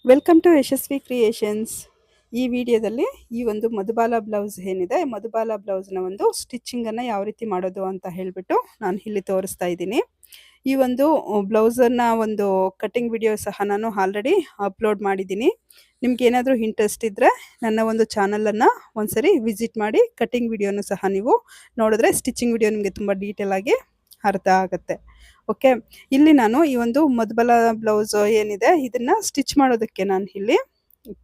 Welcome to Yashasvi creations. ಈ ವಿಡಿಯೋದಲ್ಲಿ ಈ ಒಂದು ಮಧುಬಾಲ ಬ್ಲೌಸ್ ಏನಿದೆ, ಮಧುಬಾಲ ಬ್ಲೌಸ್ನ ಒಂದು ಸ್ಟಿಚಿಂಗನ್ನು ಯಾವ ರೀತಿ ಮಾಡೋದು ಅಂತ ಹೇಳಿಬಿಟ್ಟು ನಾನು ಇಲ್ಲಿ ತೋರಿಸ್ತಾ ಇದ್ದೀನಿ. ಈ ಒಂದು ಬ್ಲೌಸನ್ನು ಒಂದು ಕಟಿಂಗ್ ವಿಡಿಯೋ ಸಹ ನಾನು ಆಲ್ರೆಡಿ ಅಪ್ಲೋಡ್ ಮಾಡಿದ್ದೀನಿ. ನಿಮ್ಗೆ ಏನಾದರೂ ಇಂಟ್ರೆಸ್ಟ್ ಇದ್ದರೆ ನನ್ನ ಒಂದು ಚಾನಲನ್ನು ಒಂದ್ಸರಿ ವಿಸಿಟ್ ಮಾಡಿ, ಕಟಿಂಗ್ ವಿಡಿಯೋನು ಸಹ ನೀವು ನೋಡಿದ್ರೆ ಸ್ಟಿಚಿಂಗ್ ವಿಡಿಯೋ ನಿಮಗೆ ತುಂಬ ಡೀಟೇಲ್ ಆಗಿ ಅರ್ಥ ಆಗುತ್ತೆ. ಓಕೆ, ಇಲ್ಲಿ ನಾನು ಈ ಒಂದು ಮಧುಬಾಲ ಬ್ಲೌಸ್ ಏನಿದೆ ಇದನ್ನ ಸ್ಟಿಚ್ ಮಾಡೋದಕ್ಕೆ ನಾನು ಇಲ್ಲಿ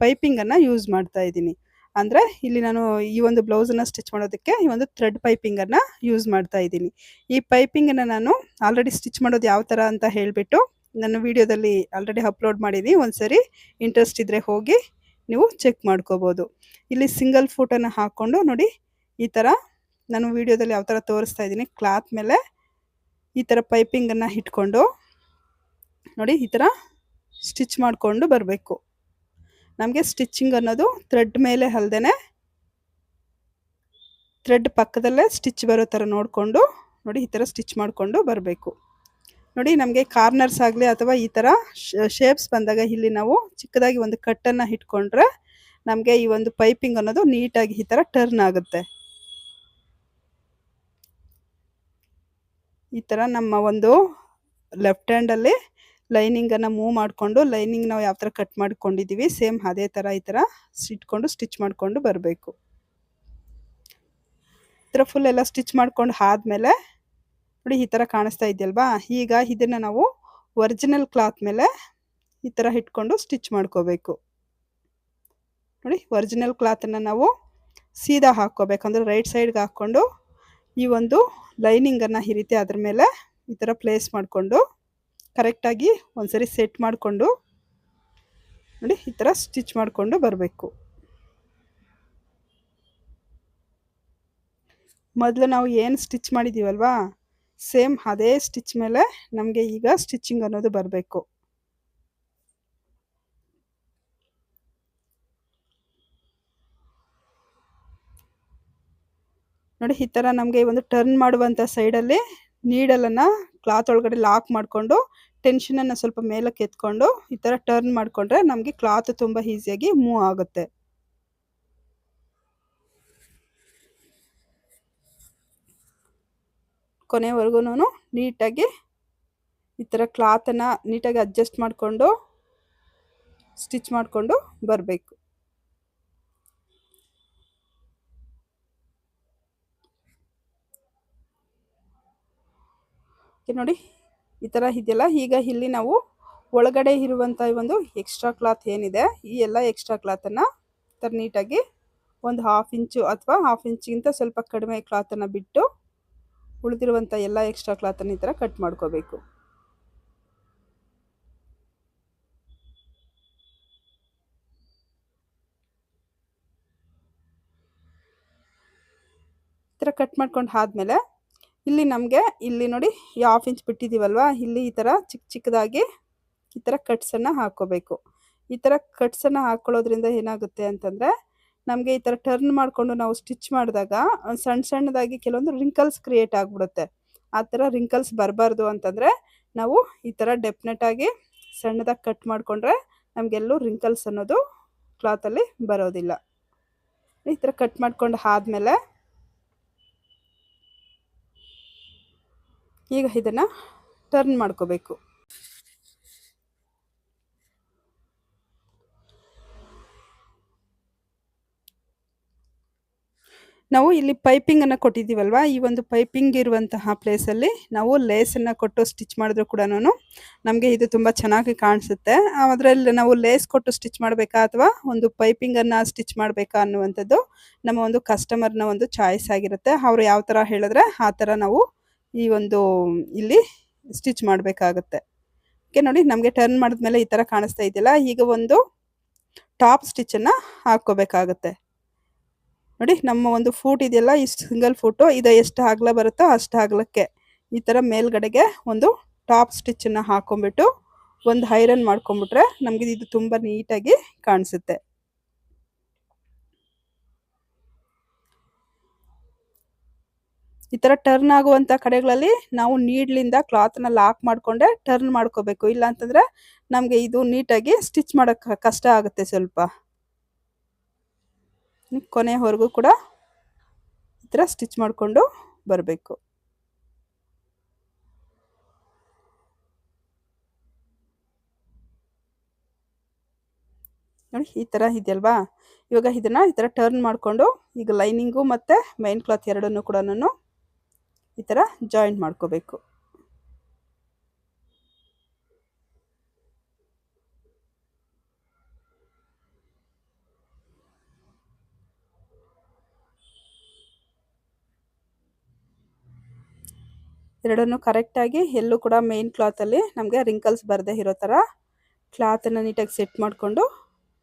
ಪೈಪಿಂಗನ್ನು ಯೂಸ್ ಮಾಡ್ತಾ ಇದ್ದೀನಿ. ಅಂದರೆ ಇಲ್ಲಿ ನಾನು ಈ ಒಂದು ಬ್ಲೌಸನ್ನು ಸ್ಟಿಚ್ ಮಾಡೋದಕ್ಕೆ ಈ ಒಂದು ಥ್ರೆಡ್ ಪೈಪಿಂಗನ್ನು ಯೂಸ್ ಮಾಡ್ತಾ ಇದ್ದೀನಿ. ಈ ಪೈಪಿಂಗನ್ನು ನಾನು ಆಲ್ರೆಡಿ ಸ್ಟಿಚ್ ಮಾಡೋದು ಯಾವ ಥರ ಅಂತ ಹೇಳಿಬಿಟ್ಟು ನನ್ನ ವಿಡಿಯೋದಲ್ಲಿ ಆಲ್ರೆಡಿ ಅಪ್ಲೋಡ್ ಮಾಡಿದ್ದೀನಿ. ಒಂದ್ಸರಿ ಇಂಟ್ರೆಸ್ಟ್ ಇದ್ದರೆ ಹೋಗಿ ನೀವು ಚೆಕ್ ಮಾಡ್ಕೋಬೋದು. ಇಲ್ಲಿ ಸಿಂಗಲ್ ಫೂಟನ್ನು ಹಾಕ್ಕೊಂಡು ನೋಡಿ, ಈ ಥರ ನಾನು ವಿಡಿಯೋದಲ್ಲಿ ಯಾವ ಥರ ತೋರಿಸ್ತಾ ಇದ್ದೀನಿ, ಕ್ಲಾತ್ ಮೇಲೆ ಈ ಥರ ಪೈಪಿಂಗನ್ನು ಇಟ್ಕೊಂಡು ನೋಡಿ ಈ ಥರ ಸ್ಟಿಚ್ ಮಾಡಿಕೊಂಡು ಬರಬೇಕು. ನಮಗೆ ಸ್ಟಿಚಿಂಗ್ ಅನ್ನೋದು ಥ್ರೆಡ್ ಮೇಲೆ ಅಲ್ಲದೆ ಥ್ರೆಡ್ ಪಕ್ಕದಲ್ಲೇ ಸ್ಟಿಚ್ ಬರೋ ಥರ ನೋಡಿಕೊಂಡು ನೋಡಿ ಈ ಥರ ಸ್ಟಿಚ್ ಮಾಡಿಕೊಂಡು ಬರಬೇಕು. ನೋಡಿ, ನಮಗೆ ಕಾರ್ನರ್ಸ್ ಆಗಲಿ ಅಥವಾ ಈ ಥರ ಶೇಪ್ಸ್ ಬಂದಾಗ ಇಲ್ಲಿ ನಾವು ಚಿಕ್ಕದಾಗಿ ಒಂದು ಕಟ್ಟನ್ನು ಇಟ್ಕೊಂಡ್ರೆ ನಮಗೆ ಈ ಒಂದು ಪೈಪಿಂಗ್ ಅನ್ನೋದು ನೀಟಾಗಿ ಈ ಥರ ಟರ್ನ್ ಆಗುತ್ತೆ. ಈ ಥರ ನಮ್ಮ ಒಂದು ಲೆಫ್ಟ್ ಹ್ಯಾಂಡಲ್ಲಿ ಲೈನಿಂಗನ್ನು ಮೂವ್ ಮಾಡಿಕೊಂಡು, ಲೈನಿಂಗ್ ನಾವು ಯಾವ ಥರ ಕಟ್ ಮಾಡ್ಕೊಂಡಿದ್ದೀವಿ ಸೇಮ್ ಅದೇ ಥರ ಈ ಥರ ಇಟ್ಕೊಂಡು ಸ್ಟಿಚ್ ಮಾಡಿಕೊಂಡು ಬರಬೇಕು. ಈ ಥರ ಫುಲ್ ಎಲ್ಲ ಸ್ಟಿಚ್ ಮಾಡ್ಕೊಂಡು ಆದಮೇಲೆ ನೋಡಿ ಈ ಥರ ಕಾಣಿಸ್ತಾ ಇದೆಯಲ್ವಾ, ಈಗ ಇದನ್ನು ನಾವು ಒರಿಜಿನಲ್ ಕ್ಲಾತ್ ಮೇಲೆ ಈ ಥರ ಇಟ್ಕೊಂಡು ಸ್ಟಿಚ್ ಮಾಡ್ಕೋಬೇಕು. ನೋಡಿ, ಒರಿಜಿನಲ್ ಕ್ಲಾತನ್ನು ನಾವು ಸೀದಾ ಹಾಕ್ಕೋಬೇಕು, ಅಂದರೆ ರೈಟ್ ಸೈಡ್ಗೆ ಹಾಕ್ಕೊಂಡು ಈ ಒಂದು ಲೈನಿಂಗನ್ನು ಈ ರೀತಿ ಅದ್ರ ಮೇಲೆ ಈ ಥರ ಪ್ಲೇಸ್ ಮಾಡಿಕೊಂಡು ಕರೆಕ್ಟಾಗಿ ಒಂದ್ಸರಿ ಸೆಟ್ ಮಾಡಿಕೊಂಡು ನೋಡಿ ಈ ಥರ ಸ್ಟಿಚ್ ಮಾಡಿಕೊಂಡು ಬರಬೇಕು. ಮೊದಲು ನಾವು ಏನು ಸ್ಟಿಚ್ ಮಾಡಿದ್ದೀವಲ್ವಾ ಸೇಮ್ ಅದೇ ಸ್ಟಿಚ್ ಮೇಲೆ ನಮಗೆ ಈಗ ಸ್ಟಿಚಿಂಗ್ ಅನ್ನೋದು ಬರಬೇಕು. ನೋಡಿ, ಈ ಥರ ನಮಗೆ ಒಂದು ಟರ್ನ್ ಮಾಡುವಂಥ ಸೈಡಲ್ಲಿ ನೀಡಲನ್ನು ಕ್ಲಾತ್ ಒಳಗಡೆ ಲಾಕ್ ಮಾಡಿಕೊಂಡು ಟೆನ್ಷನನ್ನು ಸ್ವಲ್ಪ ಮೇಲಕ್ಕೆ ಎತ್ಕೊಂಡು ಈ ಥರ ಟರ್ನ್ ಮಾಡಿಕೊಂಡ್ರೆ ನಮಗೆ ಕ್ಲಾತ್ ತುಂಬ ಈಸಿಯಾಗಿ ಮೂವ್ ಆಗುತ್ತೆ. ಕೊನೆವರೆಗೂ ನೀಟಾಗಿ ಈ ಥರ ಕ್ಲಾತನ್ನು ನೀಟಾಗಿ ಅಡ್ಜಸ್ಟ್ ಮಾಡಿಕೊಂಡು ಸ್ಟಿಚ್ ಮಾಡಿಕೊಂಡು ಬರಬೇಕು. ನೋಡಿ ಈ ಥರ ಇದೆಯಲ್ಲ, ಈಗ ಇಲ್ಲಿ ನಾವು ಒಳಗಡೆ ಇರುವಂಥ ಒಂದು ಎಕ್ಸ್ಟ್ರಾ ಕ್ಲಾತ್ ಏನಿದೆ ಈ ಎಲ್ಲ ಎಕ್ಸ್ಟ್ರಾ ಕ್ಲಾತನ್ನು ಈ ಥರ ನೀಟಾಗಿ ಒಂದು 1/2 ಇಂಚು ಅಥವಾ 1/2 ಇಂಚಿಗಿಂತ ಸ್ವಲ್ಪ ಕಡಿಮೆ ಕ್ಲಾತನ್ನು ಬಿಟ್ಟು ಉಳಿದಿರುವಂಥ ಎಲ್ಲ ಎಕ್ಸ್ಟ್ರಾ ಕ್ಲಾತನ್ನು ಈ ಥರ ಕಟ್ ಮಾಡ್ಕೋಬೇಕು. ಈ ಥರ ಕಟ್ ಮಾಡ್ಕೊಂಡು ಆದಮೇಲೆ ಇಲ್ಲಿ ನಮಗೆ ಇಲ್ಲಿ ನೋಡಿ ಈ 1/2 ಇಂಚ್ ಬಿಟ್ಟಿದ್ದೀವಲ್ವ, ಇಲ್ಲಿ ಈ ಥರ ಚಿಕ್ಕ ಚಿಕ್ಕದಾಗಿ ಈ ಥರ ಕಟ್ಸನ್ನು ಹಾಕ್ಕೋಬೇಕು. ಈ ಥರ ಕಟ್ಸನ್ನು ಹಾಕ್ಕೊಳ್ಳೋದ್ರಿಂದ ಏನಾಗುತ್ತೆ ಅಂತಂದರೆ ನಮಗೆ ಈ ಥರ ಟರ್ನ್ ಮಾಡಿಕೊಂಡು ನಾವು ಸ್ಟಿಚ್ ಮಾಡಿದಾಗ ಸಣ್ಣ ಸಣ್ಣದಾಗಿ ಕೆಲವೊಂದು ರಿಂಕಲ್ಸ್ ಕ್ರಿಯೇಟ್ ಆಗಿಬಿಡುತ್ತೆ. ಆ ಥರ ರಿಂಕಲ್ಸ್ ಬರಬಾರ್ದು ಅಂತಂದರೆ ನಾವು ಈ ಥರ ಡೆಫಿನೆಟಾಗಿ ಸಣ್ಣದಾಗಿ ಕಟ್ ಮಾಡಿಕೊಂಡ್ರೆ ನಮಗೆಲ್ಲೂ ರಿಂಕಲ್ಸ್ ಅನ್ನೋದು ಕ್ಲಾತಲ್ಲಿ ಬರೋದಿಲ್ಲ. ಈ ಥರ ಕಟ್ ಮಾಡ್ಕೊಂಡು ಆದಮೇಲೆ ಈಗ ಇದನ್ನು ಟರ್ನ್ ಮಾಡ್ಕೋಬೇಕು. ನಾವು ಇಲ್ಲಿ ಪೈಪಿಂಗನ್ನು ಕೊಟ್ಟಿದ್ದೀವಲ್ವ, ಈ ಒಂದು ಪೈಪಿಂಗ್ ಇರುವಂತಹ ಪ್ಲೇಸಲ್ಲಿ ನಾವು ಲೇಸನ್ನು ಕೊಟ್ಟು ಸ್ಟಿಚ್ ಮಾಡಿದ್ರು ಕೂಡ ನಮಗೆ ಇದು ತುಂಬ ಚೆನ್ನಾಗಿ ಕಾಣಿಸುತ್ತೆ. ಅದರಲ್ಲಿ ನಾವು ಲೇಸ್ ಕೊಟ್ಟು ಸ್ಟಿಚ್ ಮಾಡಬೇಕಾ ಅಥವಾ ಒಂದು ಪೈಪಿಂಗನ್ನು ಸ್ಟಿಚ್ ಮಾಡಬೇಕಾ ಅನ್ನುವಂಥದ್ದು ನಮ್ಮ ಒಂದು ಕಸ್ಟಮರ್ನ ಒಂದು ಚಾಯ್ಸ್ ಆಗಿರುತ್ತೆ. ಅವರು ಯಾವ ಥರ ಹೇಳಿದ್ರೆ ಆ ಥರ ನಾವು ಈ ಒಂದು ಇಲ್ಲಿ ಸ್ಟಿಚ್ ಮಾಡಬೇಕಾಗತ್ತೆ. ಓಕೆ, ನೋಡಿ ನಮಗೆ ಟರ್ನ್ ಮಾಡಿದ್ಮೇಲೆ ಈ ಥರ ಕಾಣಿಸ್ತಾ ಇದೆಯಲ್ಲ, ಈಗ ಒಂದು ಟಾಪ್ ಸ್ಟಿಚ್ಚನ್ನು ಹಾಕ್ಕೋಬೇಕಾಗತ್ತೆ. ನೋಡಿ, ನಮ್ಮ ಒಂದು ಫೂಟ್ ಇದೆಯಲ್ಲ, ಈ ಸಿಂಗಲ್ ಫೂಟು ಇದು ಎಷ್ಟು ಅಗಲ ಬರುತ್ತೋ ಅಷ್ಟು ಅಗಲಕ್ಕೆ ಈ ಥರ ಮೇಲ್ಗಡೆಗೆ ಒಂದು ಟಾಪ್ ಸ್ಟಿಚ್ಚನ್ನು ಹಾಕ್ಕೊಂಬಿಟ್ಟು ಒಂದು ಐರನ್ ಮಾಡ್ಕೊಂಬಿಟ್ರೆ ನಮಗೆ ಇದು ತುಂಬ ನೀಟಾಗಿ ಕಾಣಿಸುತ್ತೆ. ಈ ಥರ ಟರ್ನ್ ಆಗುವಂಥ ಕಡೆಗಳಲ್ಲಿ ನಾವು ನೀಡ್ಲಿಂದ ಕ್ಲಾತ್ನ ಲಾಕ್ ಮಾಡಿಕೊಂಡೆ ಟರ್ನ್ ಮಾಡ್ಕೋಬೇಕು. ಇಲ್ಲ ಅಂತಂದರೆ ನಮಗೆ ಇದು ನೀಟಾಗಿ ಸ್ಟಿಚ್ ಮಾಡೋಕ್ಕೆ ಕಷ್ಟ ಆಗುತ್ತೆ ಸ್ವಲ್ಪ. ಕೊನೆವರೆಗೂ ಕೂಡ ಈ ಥರ ಸ್ಟಿಚ್ ಮಾಡಿಕೊಂಡು ಬರಬೇಕು. ನೋಡಿ ಈ ಥರ ಇದೆಯಲ್ವಾ. ಇವಾಗ ಇದನ್ನು ಈ ಥರ ಟರ್ನ್ ಮಾಡಿಕೊಂಡು ಈಗ ಲೈನಿಂಗು ಮತ್ತು ಮೈನ್ ಕ್ಲಾತ್ ಎರಡನ್ನೂ ಕೂಡ ಈ ಥರ ಜಾಯಿಂಟ್ ಮಾಡ್ಕೋಬೇಕು. ಎರಡನ್ನೂ ಕರೆಕ್ಟಾಗಿ ಎಲ್ಲೂ ಕೂಡ ಮೇನ್ ಕ್ಲಾತಲ್ಲಿ ನಮಗೆ ರಿಂಕಲ್ಸ್ ಬರದೇ ಇರೋ ಥರ ಕ್ಲಾತನ್ನು ನೀಟಾಗಿ ಸೆಟ್ ಮಾಡಿಕೊಂಡು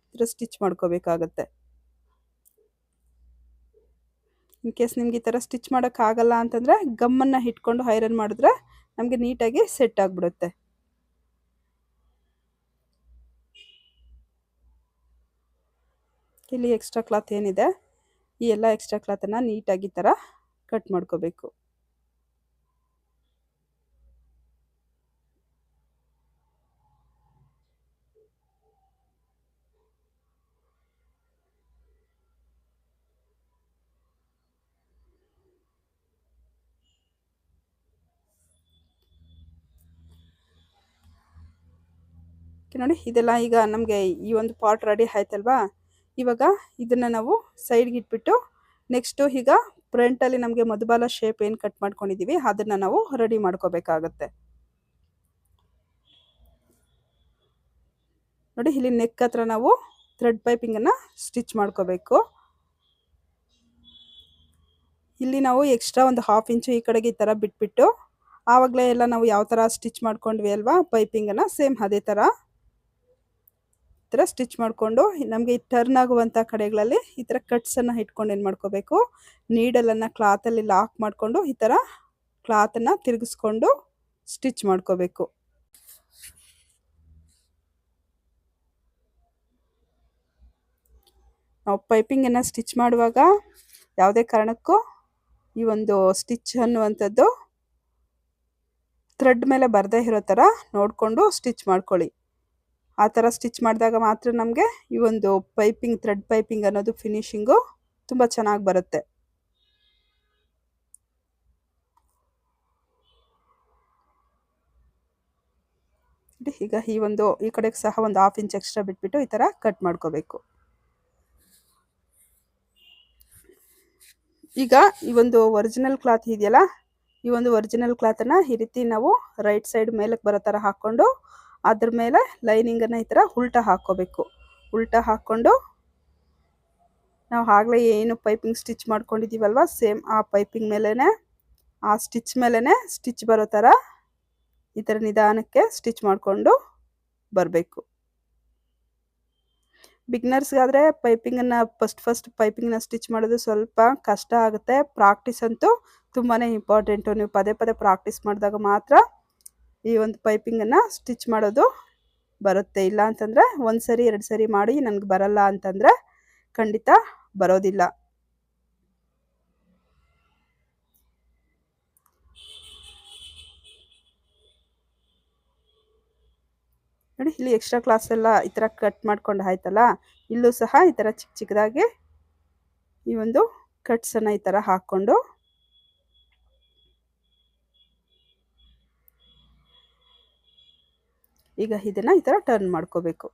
ಈ ಥರ ಸ್ಟಿಚ್ ಮಾಡ್ಕೋಬೇಕಾಗತ್ತೆ. ಇನ್ ಕೇಸ್ ನಿಮ್ಗೆ ಈ ಥರ ಸ್ಟಿಚ್ ಮಾಡೋಕ್ಕಾಗಲ್ಲ ಅಂತಂದರೆ ಗಮ್ಮನ್ನು ಇಟ್ಕೊಂಡು ಐರನ್ ಮಾಡಿದ್ರೆ ನಮಗೆ ನೀಟಾಗಿ ಸೆಟ್ ಆಗಿಬಿಡುತ್ತೆ. ಇಲ್ಲಿ ಎಕ್ಸ್ಟ್ರಾ ಕ್ಲಾತ್ ಏನಿದೆ ಈ ಎಲ್ಲ ಎಕ್ಸ್ಟ್ರಾ ಕ್ಲಾತನ್ನು ನೀಟಾಗಿ ಈ ಥರ ಕಟ್ ಮಾಡ್ಕೋಬೇಕು. ನೋಡಿ ಇದೆಲ್ಲ ಈಗ ನಮಗೆ ಈ ಒಂದು ಪಾರ್ಟ್ ರೆಡಿ ಆಯ್ತಲ್ವಾ. ಇವಾಗ ಇದನ್ನು ನಾವು ಸೈಡ್ಗೆ ಇಟ್ಬಿಟ್ಟು ನೆಕ್ಸ್ಟು ಈಗ ಫ್ರಂಟಲ್ಲಿ ನಮಗೆ ಮಧುಬಾಲ ಶೇಪ್ ಏನು ಕಟ್ ಮಾಡ್ಕೊಂಡಿದ್ದೀವಿ ಅದನ್ನು ನಾವು ರೆಡಿ ಮಾಡ್ಕೋಬೇಕಾಗತ್ತೆ. ನೋಡಿ ಇಲ್ಲಿ ನೆಕ್ ಹತ್ರ ನಾವು ಥ್ರೆಡ್ ಪೈಪಿಂಗನ್ನು ಸ್ಟಿಚ್ ಮಾಡ್ಕೋಬೇಕು. ಇಲ್ಲಿ ನಾವು ಎಕ್ಸ್ಟ್ರಾ ಒಂದು 1/2 ಇಂಚು ಈ ಕಡೆಗೆ ಈ ಥರ ಬಿಟ್ಬಿಟ್ಟು ಆವಾಗಲೇ ಎಲ್ಲ ನಾವು ಯಾವ ಥರ ಸ್ಟಿಚ್ ಮಾಡ್ಕೊಂಡ್ವಿ ಅಲ್ವಾ ಪೈಪಿಂಗನ್ನು ಸೇಮ್ ಅದೇ ಥರ ಈ ಥರ ಸ್ಟಿಚ್ ಮಾಡಿಕೊಂಡು ನಮಗೆ ಈ ಟರ್ನ್ ಆಗುವಂಥ ಕಡೆಗಳಲ್ಲಿ ಈ ಥರ ಕಟ್ಸನ್ನು ಇಟ್ಕೊಂಡು ಏನು ಮಾಡ್ಕೋಬೇಕು, ನೀಡಲನ್ನು ಕ್ಲಾತಲ್ಲಿ ಲಾಕ್ ಮಾಡಿಕೊಂಡು ಈ ಥರ ಕ್ಲಾತನ್ನು ತಿರುಗಿಸ್ಕೊಂಡು ಸ್ಟಿಚ್ ಮಾಡ್ಕೋಬೇಕು. ನಾವು ಪೈಪಿಂಗನ್ನು ಸ್ಟಿಚ್ ಮಾಡುವಾಗ ಯಾವುದೇ ಕಾರಣಕ್ಕೂ ಈ ಒಂದು ಸ್ಟಿಚ್ ಅನ್ನುವಂಥದ್ದು ಥ್ರೆಡ್ ಮೇಲೆ ಬರದೇ ಇರೋ ಥರ ನೋಡಿಕೊಂಡು ಸ್ಟಿಚ್ ಮಾಡ್ಕೊಳ್ಳಿ. ಆ ಥರ ಸ್ಟಿಚ್ ಮಾಡಿದಾಗ ಮಾತ್ರ ನಮಗೆ ಈ ಒಂದು ಪೈಪಿಂಗ್ ಥ್ರೆಡ್ ಪೈಪಿಂಗ್ ಅನ್ನೋದು ಫಿನಿಶಿಂಗು ತುಂಬ ಚೆನ್ನಾಗಿ ಬರುತ್ತೆ. ಈಗ ಈ ಕಡೆಗೆ ಸಹ ಒಂದು 1/2 ಇಂಚ್ ಎಕ್ಸ್ಟ್ರಾ ಬಿಟ್ಬಿಟ್ಟು ಈ ಥರ ಕಟ್ ಮಾಡ್ಕೋಬೇಕು. ಈಗ ಈ ಒಂದು ಒರಿಜಿನಲ್ ಕ್ಲಾತ್ ಇದೆಯಲ್ಲ, ಈ ಒಂದು ಒರಿಜಿನಲ್ ಕ್ಲಾತನ್ನು ಈ ರೀತಿ ನಾವು ರೈಟ್ ಸೈಡ್ ಮೇಲಕ್ಕೆ ಬರೋ ಥರ ಹಾಕ್ಕೊಂಡು ಅದ್ರ ಮೇಲೆ ಲೈನಿಂಗನ್ನು ಈ ಥರ ಉಲ್ಟಾ ಹಾಕ್ಕೋಬೇಕು. ಉಲ್ಟಾ ಹಾಕ್ಕೊಂಡು ನಾವು ಆಗಲೇ ಏನು ಪೈಪಿಂಗ್ ಸ್ಟಿಚ್ ಮಾಡ್ಕೊಂಡಿದ್ದೀವಲ್ವ ಸೇಮ್ ಆ ಪೈಪಿಂಗ್ ಮೇಲೇ ಆ ಸ್ಟಿಚ್ ಮೇಲೇ ಸ್ಟಿಚ್ ಬರೋ ಥರ ಈ ಥರ ನಿಧಾನಕ್ಕೆ ಸ್ಟಿಚ್ ಮಾಡಿಕೊಂಡು ಬರಬೇಕು. ಬಿಗ್ನರ್ಸ್ಗಾದರೆ ಪೈಪಿಂಗನ್ನು ಫಸ್ಟ್ ಪೈಪಿಂಗನ್ನ ಸ್ಟಿಚ್ ಮಾಡೋದು ಸ್ವಲ್ಪ ಕಷ್ಟ ಆಗುತ್ತೆ. ಪ್ರಾಕ್ಟೀಸ್ ಅಂತೂ ತುಂಬಾ ಇಂಪಾರ್ಟೆಂಟು. ನೀವು ಪದೇ ಪದೇ ಪ್ರಾಕ್ಟೀಸ್ ಮಾಡಿದಾಗ ಮಾತ್ರ ಈ ಒಂದು ಪೈಪಿಂಗನ್ನು ಸ್ಟಿಚ್ ಮಾಡೋದು ಬರುತ್ತೆ. ಇಲ್ಲ ಅಂತಂದರೆ 1 ಸರಿ 2 ಸರಿ ಮಾಡಿ ನನಗೆ ಬರಲ್ಲ ಅಂತಂದರೆ ಖಂಡಿತ ಬರೋದಿಲ್ಲ. ನೋಡಿ ಇಲ್ಲಿ ಎಕ್ಸ್ಟ್ರಾ ಕ್ಲಾಸ್ ಎಲ್ಲ ಈ ಥರ ಕಟ್ ಮಾಡ್ಕೊಂಡು ಆಯ್ತಲ್ಲ, ಇಲ್ಲೂ ಸಹ ಈ ಥರ ಚಿಕ್ಕ ಚಿಕ್ಕದಾಗಿ ಈ ಒಂದು ಕಟ್ಸನ್ನು ಈ ಥರ ಹಾಕ್ಕೊಂಡು ಈಗ ಇದನ್ನು ಈ ಥರ ಟರ್ನ್ ಮಾಡ್ಕೋಬೇಕು.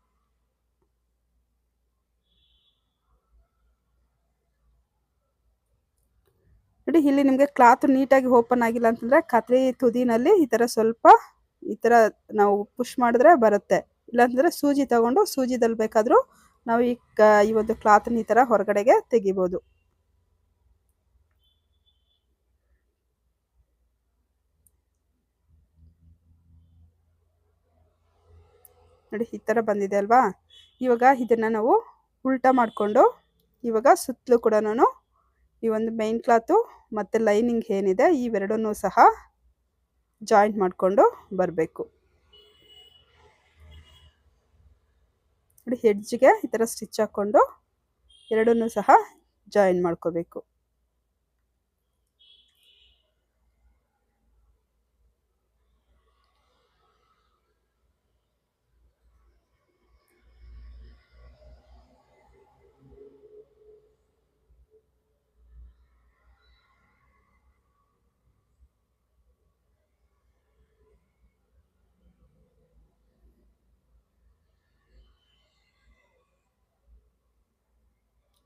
ನೋಡಿ ಇಲ್ಲಿ ನಿಮಗೆ ಕ್ಲಾತ್ ನೀಟಾಗಿ ಓಪನ್ ಆಗಿಲ್ಲ ಅಂತಂದರೆ ಕತ್ರಿ ತುದಿನಲ್ಲಿ ಈ ಥರ ಸ್ವಲ್ಪ ಈ ಥರ ನಾವು ಪುಷ್ ಮಾಡಿದ್ರೆ ಬರುತ್ತೆ. ಇಲ್ಲಾಂತಂದರೆ ಸೂಜಿ ತಗೊಂಡು ಸೂಜಿದಲ್ಲಿ ಬೇಕಾದರೂ ನಾವು ಈ ಒಂದು ಕ್ಲಾತ್ನ ಈ ಥರ ಹೊರಗಡೆಗೆ ತೆಗಿಬೋದು. ನೋಡಿ ಈ ಥರ ಬಂದಿದೆ ಅಲ್ವಾ. ಇವಾಗ ಇದನ್ನು ನಾವು ಉಲ್ಟಾ ಮಾಡಿಕೊಂಡು ಇವಾಗ ಸುತ್ತಲೂ ಕೂಡ ಈ ಒಂದು ಮೈನ್ ಕ್ಲಾತು ಮತ್ತು ಲೈನಿಂಗ್ ಏನಿದೆ ಇವೆರಡನ್ನೂ ಸಹ ಜಾಯಿಂಟ್ ಮಾಡಿಕೊಂಡು ಬರಬೇಕು. ನೋಡಿ ಹೆಡ್ಜ್ಗೆ ಈ ಥರ ಸ್ಟಿಚ್ ಹಾಕ್ಕೊಂಡು ಎರಡನ್ನೂ ಸಹ ಜಾಯಿನ್ ಮಾಡ್ಕೋಬೇಕು.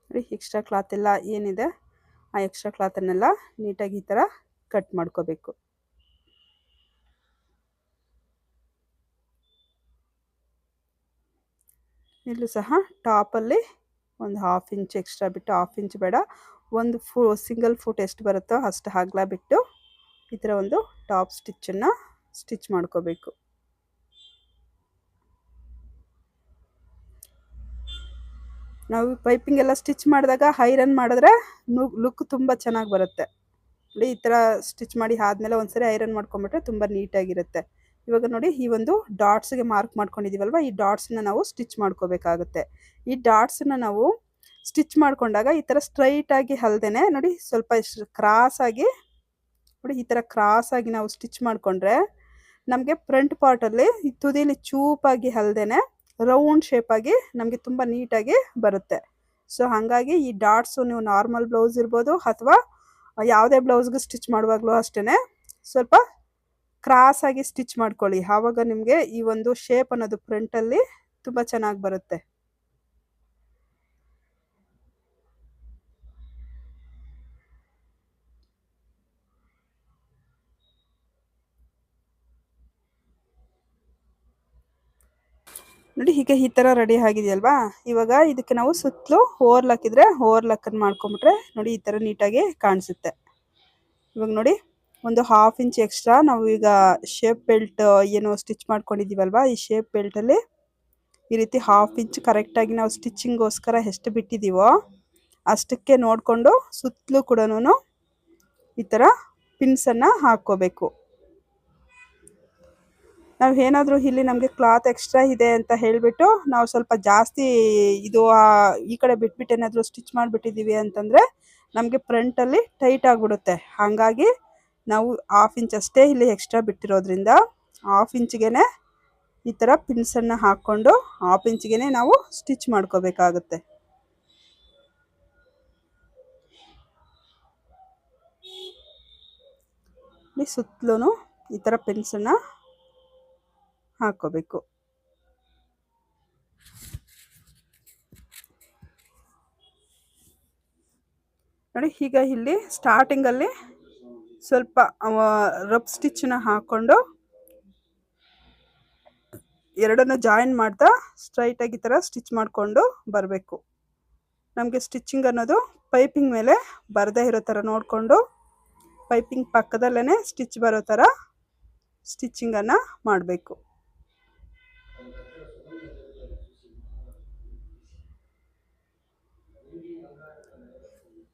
ನೋಡಿ ಎಕ್ಸ್ಟ್ರಾ ಕ್ಲಾತ್ ಎಲ್ಲ ಏನಿದೆ ಆ ಎಕ್ಸ್ಟ್ರಾ ಕ್ಲಾತನ್ನೆಲ್ಲ ನೀಟಾಗಿ ಈ ಥರ ಕಟ್ ಮಾಡ್ಕೋಬೇಕು. ಇಲ್ಲೂ ಸಹ ಟಾಪಲ್ಲಿ ಒಂದು 1/2 ಇಂಚ್ ಎಕ್ಸ್ಟ್ರಾ ಬಿಟ್ಟು, 1/2 ಇಂಚ್ ಬೇಡ, ಒಂದು ಸಿಂಗಲ್ ಫುಟ್ ಎಷ್ಟು ಬರುತ್ತೋ ಅಷ್ಟು ಅಗಲ ಬಿಟ್ಟು ಈ ಥರ ಒಂದು ಟಾಪ್ ಸ್ಟಿಚ್ಚನ್ನು ಸ್ಟಿಚ್ ಮಾಡ್ಕೋಬೇಕು. ನಾವು ಪೈಪಿಂಗ್ ಎಲ್ಲ ಸ್ಟಿಚ್ ಮಾಡಿದಾಗ ಐರನ್ ಮಾಡಿದ್ರೆ ಲುಕ್ ತುಂಬ ಚೆನ್ನಾಗಿ ಬರುತ್ತೆ. ನೋಡಿ ಈ ಥರ ಸ್ಟಿಚ್ ಮಾಡಿ ಆದಮೇಲೆ ಒಂದ್ಸರಿ ಐರನ್ ಮಾಡ್ಕೊಂಬಿಟ್ರೆ ತುಂಬ ನೀಟಾಗಿರುತ್ತೆ. ಇವಾಗ ನೋಡಿ ಈ ಒಂದು ಡಾಟ್ಸ್ಗೆ ಮಾರ್ಕ್ ಮಾಡ್ಕೊಂಡಿದ್ದೀವಲ್ವ, ಈ ಡಾಟ್ಸ್ನ ನಾವು ಸ್ಟಿಚ್ ಮಾಡ್ಕೋಬೇಕಾಗುತ್ತೆ. ಈ ಡಾಟ್ಸನ್ನ ನಾವು ಸ್ಟಿಚ್ ಮಾಡ್ಕೊಂಡಾಗ ಈ ಥರ ಸ್ಟ್ರೈಟಾಗಿ ಅಲ್ದೇನೆ ನೋಡಿ ಸ್ವಲ್ಪ ಕ್ರಾಸಾಗಿ ನೋಡಿ ಈ ಥರ ಕ್ರಾಸಾಗಿ ನಾವು ಸ್ಟಿಚ್ ಮಾಡಿಕೊಂಡ್ರೆ ನಮಗೆ ಫ್ರಂಟ್ ಪಾರ್ಟಲ್ಲಿ ಈ ತುದಿಲಿ ಚೂಪಾಗಿ ಅಲ್ದೇನೆ ರೌಂಡ್ ಶೇಪಾಗಿ ನಮಗೆ ತುಂಬ ನೀಟಾಗಿ ಬರುತ್ತೆ. ಸೊ ಹಾಗಾಗಿ ಈ ಡಾಟ್ಸು ನೀವು ನಾರ್ಮಲ್ ಬ್ಲೌಸ್ ಇರ್ಬೋದು ಅಥವಾ ಯಾವುದೇ ಬ್ಲೌಸ್ಗೆ ಸ್ಟಿಚ್ ಮಾಡುವಾಗಲೂ ಅಷ್ಟೇ ಸ್ವಲ್ಪ ಕ್ರಾಸಾಗಿ ಸ್ಟಿಚ್ ಮಾಡ್ಕೊಳ್ಳಿ. ಆವಾಗ ನಿಮಗೆ ಈ ಒಂದು ಶೇಪ್ ಅನ್ನೋದು ಫ್ರಂಟಲ್ಲಿ ತುಂಬ ಚೆನ್ನಾಗಿ ಬರುತ್ತೆ. ನೋಡಿ ಈಗ ಈ ಥರ ರೆಡಿ ಆಗಿದೆಯಲ್ವಾ, ಇವಾಗ ಇದಕ್ಕೆ ನಾವು ಸುತ್ತಲೂ ಓವರ್ಲಾಕ್ ಇದ್ದರೆ ಓವರ್ಲಾಕನ್ನು ಮಾಡ್ಕೊಂಬಿಟ್ರೆ ನೋಡಿ ಈ ಥರ ನೀಟಾಗಿ ಕಾಣಿಸುತ್ತೆ. ಇವಾಗ ನೋಡಿ ಒಂದು 1/2 ಇಂಚ್ ಎಕ್ಸ್ಟ್ರಾ ನಾವು ಈಗ ಶೇಪ್ ಬೆಲ್ಟ್ ಏನು ಸ್ಟಿಚ್ ಮಾಡ್ಕೊಂಡಿದ್ದೀವಲ್ವ, ಈ ಶೇಪ್ ಬೆಲ್ಟಲ್ಲಿ ಈ ರೀತಿ 1/2 ಇಂಚ್ ಕರೆಕ್ಟಾಗಿ ನಾವು ಸ್ಟಿಚ್ಚಿಂಗೋಸ್ಕರ ಎಷ್ಟು ಬಿಟ್ಟಿದ್ದೀವೋ ಅಷ್ಟಕ್ಕೆ ನೋಡಿಕೊಂಡು ಸುತ್ತಲೂ ಕೂಡ ಈ ಥರ ಪಿನ್ಸನ್ನು ಹಾಕ್ಕೋಬೇಕು. ನಾವು ಏನಾದರೂ ಇಲ್ಲಿ ನಮಗೆ ಕ್ಲಾತ್ ಎಕ್ಸ್ಟ್ರಾ ಇದೆ ಅಂತ ಹೇಳಿಬಿಟ್ಟು ನಾವು ಸ್ವಲ್ಪ ಜಾಸ್ತಿ ಇದು ಈ ಕಡೆ ಬಿಟ್ಬಿಟ್ಟು ಏನಾದರೂ ಸ್ಟಿಚ್ ಮಾಡಿಬಿಟ್ಟಿದ್ದೀವಿ ಅಂತಂದರೆ ನಮಗೆ ಫ್ರಂಟಲ್ಲಿ ಟೈಟ್ ಆಗಿಬಿಡುತ್ತೆ. ಹಾಗಾಗಿ ನಾವು 1/2 ಇಂಚ್ ಅಷ್ಟೇ ಇಲ್ಲಿ ಎಕ್ಸ್ಟ್ರಾ ಬಿಟ್ಟಿರೋದ್ರಿಂದ 1/2 ಇಂಚ್ಗೆ ಈ ಥರ ಪಿನ್ಸನ್ನು ಹಾಕ್ಕೊಂಡು 1/2 ಇಂಚ್ಗೆ ನಾವು ಸ್ಟಿಚ್ ಮಾಡ್ಕೋಬೇಕಾಗುತ್ತೆ. ಸುತ್ತಲೂ ಈ ಥರ ಪಿನ್ಸನ್ನು ಹಾಕ್ಕೋಬೇಕು. ನೋಡಿ ಈಗ ಇಲ್ಲಿ ಸ್ಟಾರ್ಟಿಂಗಲ್ಲಿ ಸ್ವಲ್ಪ ರಫ್ ಸ್ಟಿಚ್ಚನ್ನ ಹಾಕ್ಕೊಂಡು ಎರಡನ್ನು ಜಾಯಿನ್ ಮಾಡ್ತಾ ಸ್ಟ್ರೈಟಾಗಿ ಈ ಥರ ಸ್ಟಿಚ್ ಮಾಡಿಕೊಂಡು ಬರಬೇಕು. ನಮಗೆ ಸ್ಟಿಚ್ಚಿಂಗ್ ಅನ್ನೋದು ಪೈಪಿಂಗ್ ಮೇಲೆ ಬರದೇ ಇರೋ ಥರ ನೋಡಿಕೊಂಡು ಪೈಪಿಂಗ್ ಪಕ್ಕದಲ್ಲೇ ಸ್ಟಿಚ್ ಬರೋ ಥರ ಸ್ಟಿಚ್ಚಿಂಗನ್ನು ಮಾಡಬೇಕು.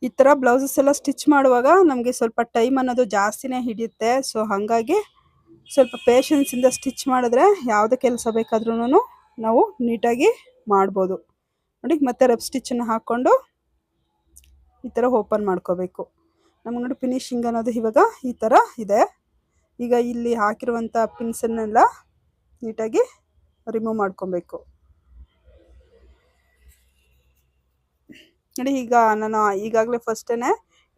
ಈ ಥರ ಬ್ಲೌಸಸ್ ಎಲ್ಲ ಸ್ಟಿಚ್ ಮಾಡುವಾಗ ನಮಗೆ ಸ್ವಲ್ಪ ಟೈಮ್ ಅನ್ನೋದು ಜಾಸ್ತಿನೇ ಹಿಡಿಯುತ್ತೆ. ಸೊ ಹಾಗಾಗಿ ಸ್ವಲ್ಪ ಪೇಷನ್ಸಿಂದ ಸ್ಟಿಚ್ ಮಾಡಿದ್ರೆ ಯಾವುದೇ ಕೆಲಸ ಬೇಕಾದ್ರೂ ನಾವು ನೀಟಾಗಿ ಮಾಡ್ಬೋದು. ನೋಡಿ ಮತ್ತೆ ರಫ್ ಸ್ಟಿಚ್ಚನ್ನು ಹಾಕ್ಕೊಂಡು ಈ ಥರ ಓಪನ್ ಮಾಡ್ಕೋಬೇಕು. ನಮಗೆ ನೋಡಿ ಫಿನಿಶಿಂಗ್ ಅನ್ನೋದು ಇವಾಗ ಈ ಥರ ಇದೆ. ಈಗ ಇಲ್ಲಿ ಹಾಕಿರುವಂಥ ಪಿನ್ಸನ್ನೆಲ್ಲ ನೀಟಾಗಿ ರಿಮೂವ್ ಮಾಡ್ಕೊಬೇಕು. ನೋಡಿ ಈಗ ನಾನು ಈಗಾಗಲೇ ಫಸ್ಟೇ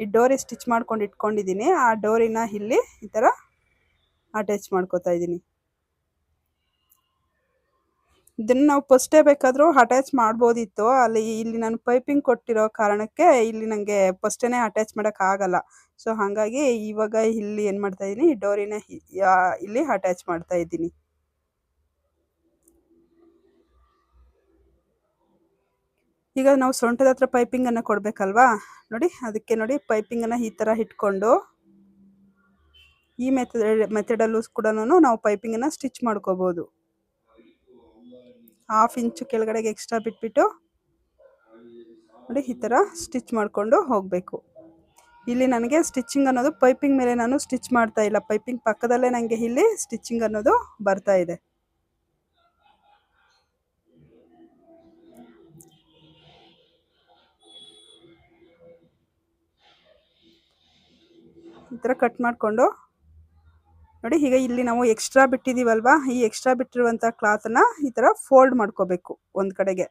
ಈ ಡೋರಿ ಸ್ಟಿಚ್ ಮಾಡ್ಕೊಂಡು ಇಟ್ಕೊಂಡಿದ್ದೀನಿ. ಆ ಡೋರಿನ ಇಲ್ಲಿ ಈ ಥರ ಅಟ್ಯಾಚ್ ಮಾಡ್ಕೋತಾ ಇದ್ದೀನಿ. ಇದನ್ನು ನಾವು ಫಸ್ಟೇ ಬೇಕಾದರೂ ಅಟ್ಯಾಚ್ ಮಾಡ್ಬೋದಿತ್ತು, ಇಲ್ಲಿ ನಾನು ಪೈಪಿಂಗ್ ಕೊಟ್ಟಿರೋ ಕಾರಣಕ್ಕೆ ಇಲ್ಲಿ ನನಗೆ ಫಸ್ಟೇ ಅಟ್ಯಾಚ್ ಮಾಡೋಕ್ಕಾಗಲ್ಲ. ಸೊ ಹಾಗಾಗಿ ಇವಾಗ ಇಲ್ಲಿ ಏನು ಮಾಡ್ತಾ ಇದ್ದೀನಿ, ಈ ಡೋರಿನ ಇಲ್ಲಿ ಅಟ್ಯಾಚ್ ಮಾಡ್ತಾ ಇದ್ದೀನಿ. ಈಗ ನಾವು ಸೊಂಟದ ಹತ್ರ ಪೈಪಿಂಗನ್ನು ಕೊಡಬೇಕಲ್ವಾ, ನೋಡಿ ಅದಕ್ಕೆ ನೋಡಿ ಪೈಪಿಂಗನ್ನು ಈ ಥರ ಇಟ್ಕೊಂಡು ಈ ಮೆಥಡಲ್ಲೂ ಕೂಡ ನಾವು ಪೈಪಿಂಗನ್ನು ಸ್ಟಿಚ್ ಮಾಡ್ಕೋಬೋದು. 1/2 ಇಂಚು ಕೆಳಗಡೆಗೆ ಎಕ್ಸ್ಟ್ರಾ ಬಿಟ್ಬಿಟ್ಟು ನೋಡಿ ಈ ಥರ ಸ್ಟಿಚ್ ಮಾಡಿಕೊಂಡು ಹೋಗಬೇಕು. ಇಲ್ಲಿ ನನಗೆ ಸ್ಟಿಚ್ಚಿಂಗ್ ಅನ್ನೋದು ಪೈಪಿಂಗ್ ಮೇಲೆ ನಾನು ಸ್ಟಿಚ್ ಮಾಡ್ತಾ ಇಲ್ಲ, ಪೈಪಿಂಗ್ ಪಕ್ಕದಲ್ಲೇ ನನಗೆ ಇಲ್ಲಿ ಸ್ಟಿಚ್ಚಿಂಗ್ ಅನ್ನೋದು ಬರ್ತಾ ಇದೆ. ಈ ಥರ ಕಟ್ ಮಾಡಿಕೊಂಡು ನೋಡಿ ಈಗ ಇಲ್ಲಿ ನಾವು ಎಕ್ಸ್ಟ್ರಾ ಬಿಟ್ಟಿದ್ದೀವಲ್ವಾ, ಈ ಎಕ್ಸ್ಟ್ರಾ ಬಿಟ್ಟಿರುವಂಥ ಕ್ಲಾತನ್ನು ಈ ಥರ ಫೋಲ್ಡ್ ಮಾಡ್ಕೋಬೇಕು. ಒಂದು ಕಡೆಗೆ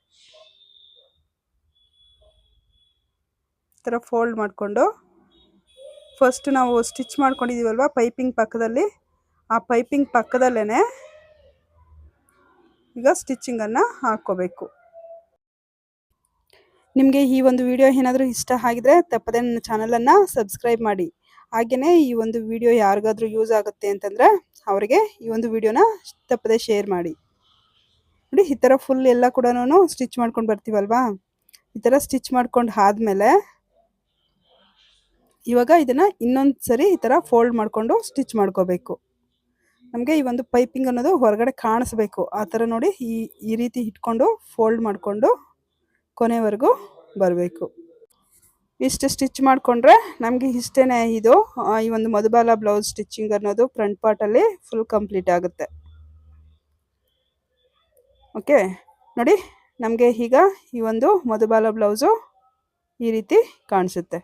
ಈ ಥರ ಫೋಲ್ಡ್ ಮಾಡಿಕೊಂಡು ಫಸ್ಟ್ ನಾವು ಸ್ಟಿಚ್ ಮಾಡ್ಕೊಂಡಿದ್ದೀವಲ್ವ ಪೈಪಿಂಗ್ ಪಕ್ಕದಲ್ಲಿ, ಆ ಪೈಪಿಂಗ್ ಪಕ್ಕದಲ್ಲೇ ಈಗ ಸ್ಟಿಚ್ಚಿಂಗನ್ನು ಹಾಕ್ಕೋಬೇಕು. ನಿಮಗೆ ಈ ಒಂದು ವಿಡಿಯೋ ಏನಾದರೂ ಇಷ್ಟ ಆಗಿದ್ರೆ ತಪ್ಪದೆ ನನ್ನ ಚಾನಲನ್ನು ಸಬ್ಸ್ಕ್ರೈಬ್ ಮಾಡಿ. ಹಾಗೆಯೇ ಈ ಒಂದು ವಿಡಿಯೋ ಯಾರಿಗಾದ್ರೂ ಯೂಸ್ ಆಗುತ್ತೆ ಅಂತಂದರೆ ಅವರಿಗೆ ಈ ಒಂದು ವಿಡಿಯೋನ ತಪ್ಪದೆ ಶೇರ್ ಮಾಡಿ. ನೋಡಿ ಈ ಥರ ಫುಲ್ ಎಲ್ಲ ಕೂಡ ಸ್ಟಿಚ್ ಮಾಡ್ಕೊಂಡು ಬರ್ತೀವಲ್ವಾ, ಈ ಥರ ಸ್ಟಿಚ್ ಮಾಡ್ಕೊಂಡು ಆದಮೇಲೆ ಇವಾಗ ಇದನ್ನು ಇನ್ನೊಂದು ಸರಿ ಈ ಥರ ಫೋಲ್ಡ್ ಮಾಡಿಕೊಂಡು ಸ್ಟಿಚ್ ಮಾಡ್ಕೋಬೇಕು. ನಮಗೆ ಈ ಒಂದು ಪೈಪಿಂಗ್ ಅನ್ನೋದು ಹೊರಗಡೆ ಕಾಣಿಸ್ಬೇಕು. ಆ ಥರ ನೋಡಿ ಈ ರೀತಿ ಇಟ್ಕೊಂಡು ಫೋಲ್ಡ್ ಮಾಡಿಕೊಂಡು ಕೊನೆವರೆಗೂ ಬರಬೇಕು. ಇಷ್ಟು ಸ್ಟಿಚ್ ಮಾಡಿಕೊಂಡ್ರೆ ನಮಗೆ ಇಷ್ಟೇ ಇದು ಈ ಒಂದು ಮಧುಬಾಲ ಬ್ಲೌಸ್ ಸ್ಟಿಚಿಂಗ್ ಅನ್ನೋದು ಫ್ರಂಟ್ ಪಾರ್ಟಲ್ಲಿ ಫುಲ್ ಕಂಪ್ಲೀಟ್ ಆಗುತ್ತೆ. ಓಕೆ ನೋಡಿ, ನಮಗೆ ಈಗ ಈ ಒಂದು ಮಧುಬಾಲ ಬ್ಲೌಸು ಈ ರೀತಿ ಕಾಣಿಸುತ್ತೆ.